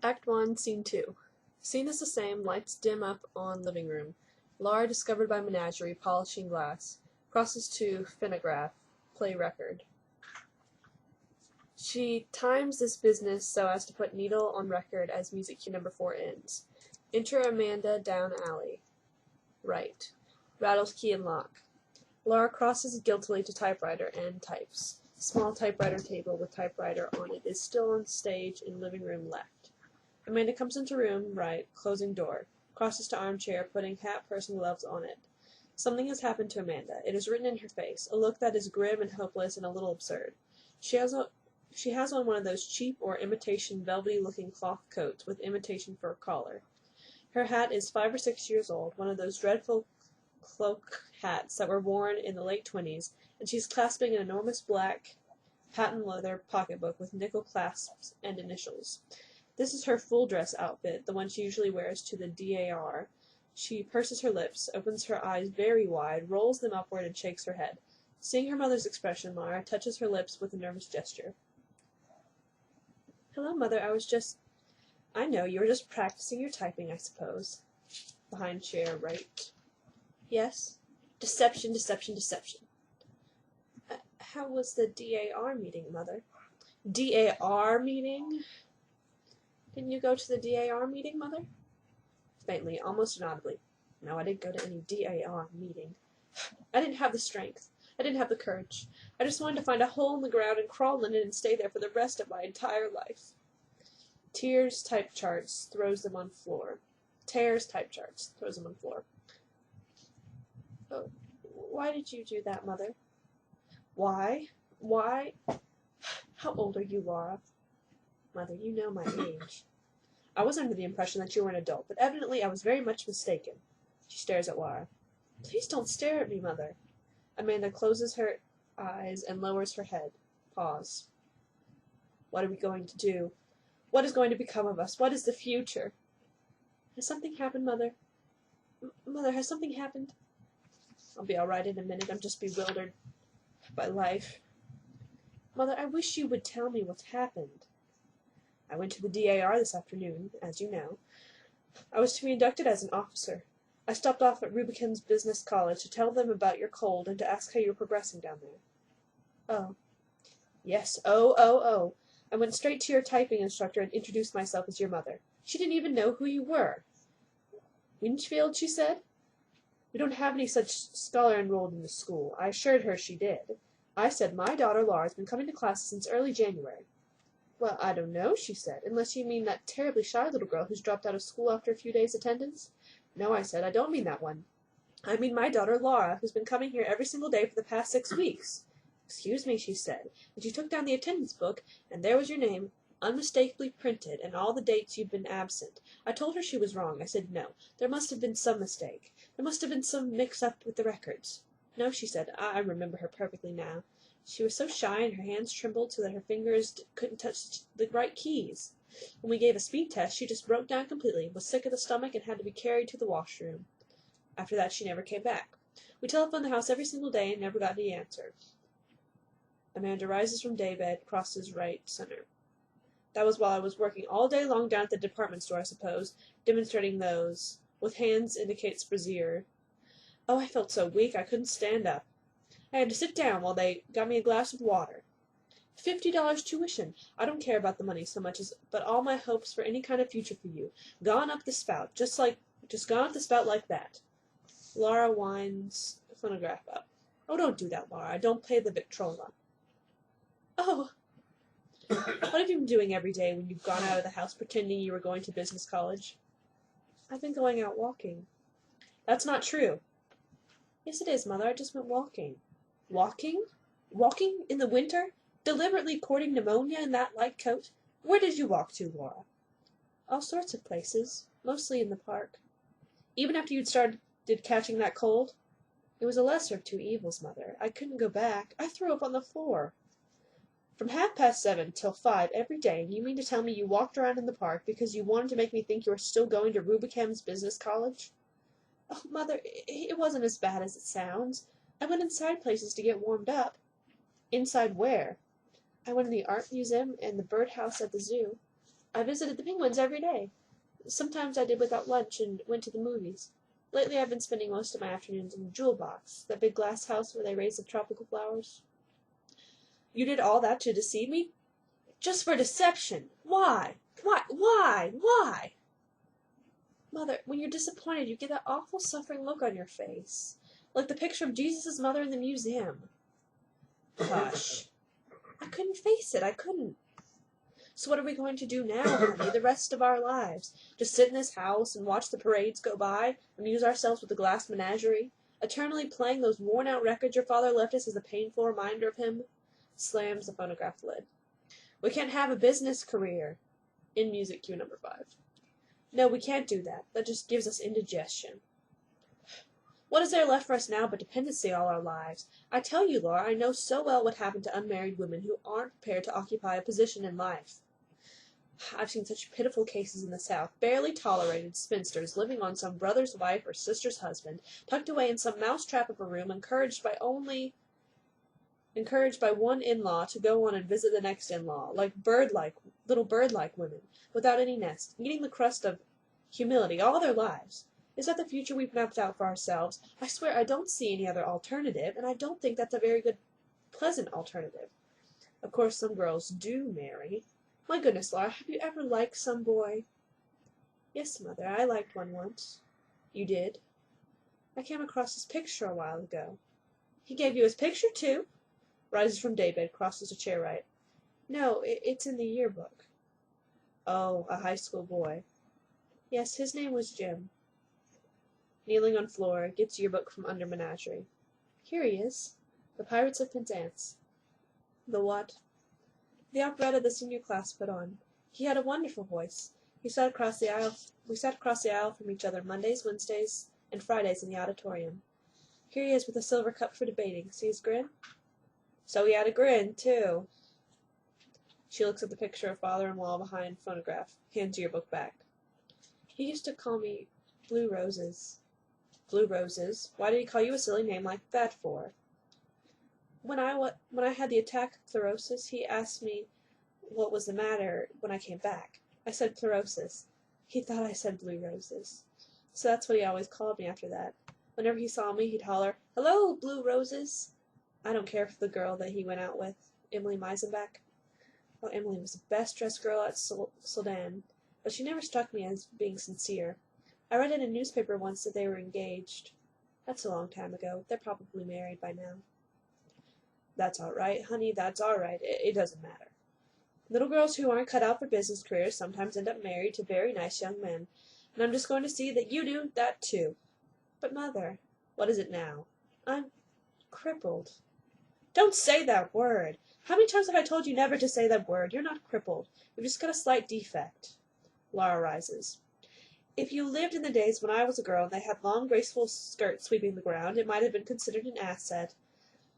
Act 1, Scene 2. Scene is the same, lights dim up on living room. Laura, discovered by Menagerie, polishing glass. Crosses to phonograph, play record. She times this business so as to put needle on record as music cue number 4 ends. Enter Amanda down alley. Right. Rattles key and lock. Laura crosses guiltily to typewriter and types. Small typewriter table with typewriter on it is still on stage in living room left. Amanda comes into room right, closing door. Crosses to armchair, putting hat, purse, and gloves on it. Something has happened to Amanda. It is written in her face, a look that is grim and hopeless and a little absurd. She has on one of those cheap or imitation velvety-looking cloth coats with imitation fur collar. Her hat is 5 or 6 years old, one of those dreadful cloak hats that were worn in the late 20s, and she is clasping an enormous black patent leather pocketbook with nickel clasps and initials. This is her full dress outfit, the one she usually wears to the DAR. She purses her lips, opens her eyes very wide, rolls them upward, and shakes her head. Seeing her mother's expression, Laura touches her lips with a nervous gesture. "Hello, Mother, I know, you were just practicing your typing, I suppose." Behind chair, right. "Yes. Deception, deception, deception." How was the DAR meeting, Mother?" "DAR meeting? Didn't you go to the DAR meeting, Mother?" Faintly, almost inaudibly. "No, I didn't go to any DAR meeting. I didn't have the strength. I didn't have the courage. I just wanted to find a hole in the ground and crawl in it and stay there for the rest of my entire life." Tears type charts, throws them on floor. Tears type charts, throws them on floor. "Oh, why did you do that, Mother?" Why? How old are you, Laura?" "Mother, you know my age." "I was under the impression that you were an adult, but evidently I was very much mistaken." She stares at Laura. "Please don't stare at me, Mother." Amanda closes her eyes and lowers her head. Pause. "What are we going to do? What is going to become of us? What is the future?" "Has something happened, Mother? Mother, has something happened?" "I'll be all right in a minute. I'm just bewildered by life." "Mother, I wish you would tell me what's happened." "I went to the DAR this afternoon, as you know. I was to be inducted as an officer. I stopped off at Rubicam's Business College to tell them about your cold and to ask how you were progressing down there." "Oh." "Yes, oh. I went straight to your typing instructor and introduced myself as your mother. She didn't even know who you were. 'Winchfield,' she said. 'We don't have any such scholar enrolled in the school.' I assured her she did. I said, 'My daughter Laura's been coming to class since early January.' 'Well, I don't know,' she said, 'unless you mean that terribly shy little girl who's dropped out of school after a few days' attendance.' 'No,' I said, 'I don't mean that one. I mean my daughter Laura, who's been coming here every single day for the past 6 weeks.' 'Excuse me,' she said, and she took down the attendance book, and there was your name unmistakably printed, and all the dates you'd been absent. I told her she was wrong. I said no, there must have been some mistake. There must have been some mix-up with the records. 'No,' she said, 'I remember her perfectly now. She was so shy and her hands trembled so that her fingers couldn't touch the right keys. When we gave a speed test she just broke down completely, was sick of the stomach, and had to be carried to the washroom. After that she never came back. We telephoned the house every single day and never got any answer.'" Amanda rises from daybed, crosses right center. "That was while I was working all day long down at the department store, I suppose, demonstrating those," with hands indicates brassiere. "Oh, I felt so weak I couldn't stand up. I had to sit down while they got me a glass of water. $50 tuition. I don't care about the money so much but all my hopes for any kind of future for you. Gone up the spout, just gone up the spout like that." Laura winds the phonograph up. "Oh, don't do that, Laura. Don't play the Victrola." "Oh." "What have you been doing every day when you've gone out of the house pretending you were going to business college?" "I've been going out walking." "That's not true." "Yes, it is, Mother. I just went walking." "Walking? Walking in the winter? Deliberately courting pneumonia in that light coat? Where did you walk to, Laura?" "All sorts of places. Mostly in the park." "Even after you'd started catching that cold?" "It was a lesser of two evils, Mother. I couldn't go back. I threw up on the floor." "From 7:30 till 5 every day, and you mean to tell me you walked around in the park because you wanted to make me think you were still going to Rubicam's Business College?" "Oh, Mother, it wasn't as bad as it sounds. I went inside places to get warmed up." "Inside where?" "I went in the art museum and the bird house at the zoo." I visited the penguins every day. Sometimes I did without lunch and went to the movies. Lately I've been spending most of my afternoons in the Jewel Box, that big glass house where they raise the tropical flowers. You did all that to deceive me? Just for deception. Why? Why? Mother, when you're disappointed, you get that awful suffering look on your face, like the picture of Jesus' mother in the museum. Hush. I couldn't face it. I couldn't. So what are we going to do now, honey, the rest of our lives? Just sit in this house and watch the parades go by, amuse ourselves with the glass menagerie, eternally playing those worn-out records your father left us as a painful reminder of him? Slams the phonograph lid. We can't have a business career. In music cue number 5. No, we can't do that. That just gives us indigestion. What is there left for us now but dependency all our lives? I tell you, Laura, I know so well what happened to unmarried women who aren't prepared to occupy a position in life. I've seen such pitiful cases in the South, barely tolerated spinsters living on some brother's wife or sister's husband, tucked away in some mousetrap of a room, encouraged by one in-law to go on and visit the next in-law, like little bird-like women, without any nest, eating the crust of humility all their lives. Is that the future we've mapped out for ourselves? I swear I don't see any other alternative, and I don't think that's a very good, pleasant alternative. Of course, some girls do marry. My goodness, Laura, have you ever liked some boy? Yes, Mother, I liked one once. You did? I came across his picture a while ago. He gave you his picture, too? Rises from daybed, crosses a chair right. No, it's in the yearbook. Oh, a high school boy. Yes, his name was Jim. Kneeling on floor, gets yearbook from under menagerie. Here he is. The Pirates of Penzance. The what? The operetta the senior class put on. He had a wonderful voice. We sat across the aisle from each other Mondays, Wednesdays, and Fridays in the auditorium. Here he is with a silver cup for debating. See his grin? So he had a grin, too. She looks at the picture of father-in-law behind phonograph, hands yearbook back. He used to call me Blue Roses. Blue Roses? Why did he call you a silly name like that for? When I had the attack of pleurosis, he asked me what was the matter when I came back. I said pleurosis. He thought I said Blue Roses. So that's what he always called me after that. Whenever he saw me, he'd holler, "Hello, Blue Roses!" I don't care for the girl that he went out with, Emily Meisenbach. Oh, Emily was the best-dressed girl at Soldan, but she never struck me as being sincere. I read in a newspaper once that they were engaged. That's a long time ago. They're probably married by now. That's all right, honey, that's all right. It doesn't matter. Little girls who aren't cut out for business careers sometimes end up married to very nice young men, and I'm just going to see that you do that too. But, Mother, what is it now? I'm crippled. Don't say that word. How many times have I told you never to say that word? You're not crippled. You've just got a slight defect. Laura rises. If you lived in the days when I was a girl and they had long, graceful skirts sweeping the ground, it might have been considered an asset.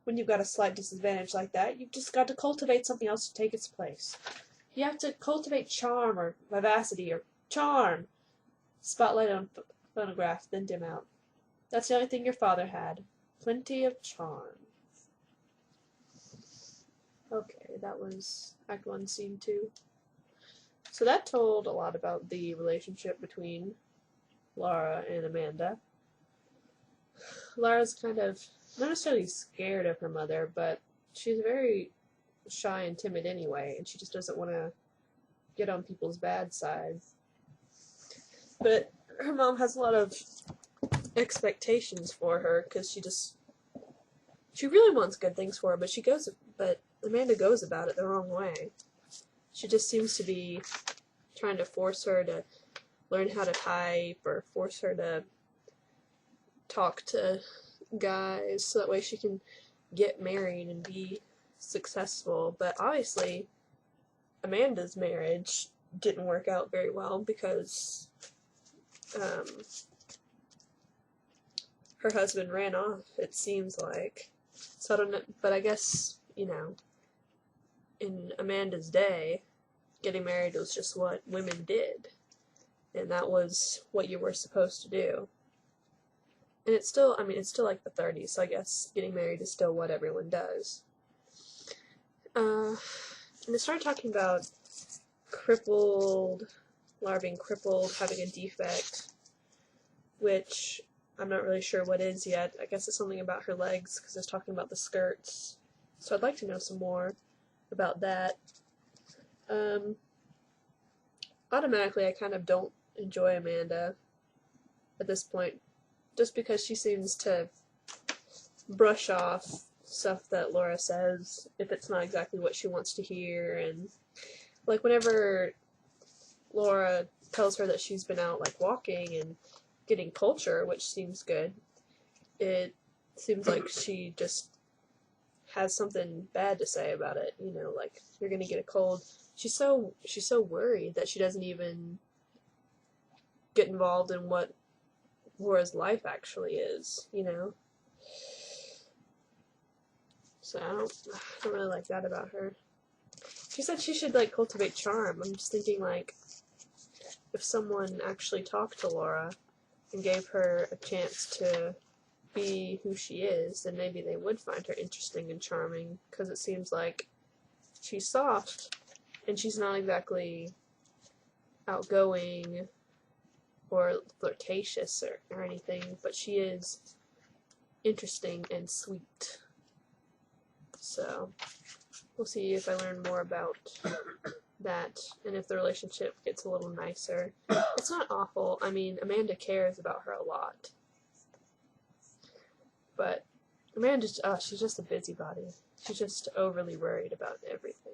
When you've got a slight disadvantage like that, you've just got to cultivate something else to take its place. You have to cultivate charm or vivacity or charm. Spotlight on phonograph, then dim out. That's the only thing your father had. Plenty of charm. Okay, that was Act 1, Scene 2. So that told a lot about the relationship between Laura and Amanda. Laura's kind of not necessarily scared of her mother, but she's very shy and timid anyway, and she just doesn't want to get on people's bad side. But her mom has a lot of expectations for her, because she really wants good things for her, but Amanda goes about it the wrong way. She just seems to be trying to force her to learn how to type, or force her to talk to guys so that way she can get married and be successful. But obviously Amanda's marriage didn't work out very well because her husband ran off, it seems like. So I don't know, but I guess, in Amanda's day, getting married was just what women did, and that was what you were supposed to do. And it's still like the 30s, so I guess getting married is still what everyone does. And they started talking about crippled, Laura being crippled, having a defect, which I'm not really sure what is yet. I guess it's something about her legs, because it's talking about the skirts. So I'd like to know some more about that. Automatically, I kind of don't enjoy Amanda at this point, just because she seems to brush off stuff that Laura says if it's not exactly what she wants to hear. And like whenever Laura tells her that she's been out like walking and getting culture, which seems good, it seems like she just has something bad to say about it, you know, like you're gonna get a cold. She's so worried that she doesn't even get involved in what Laura's life actually is, you know. So I don't really like that about her. She said she should like cultivate charm. I'm just thinking like if someone actually talked to Laura and gave her a chance to be who she is, then maybe they would find her interesting and charming, because it seems like she's soft and she's not exactly outgoing or flirtatious or anything, but she is interesting and sweet. So we'll see if I learn more about that and if the relationship gets a little nicer. It's not awful. I mean, Amanda cares about her a lot. But Amanda's, she's just a busybody. She's just overly worried about everything.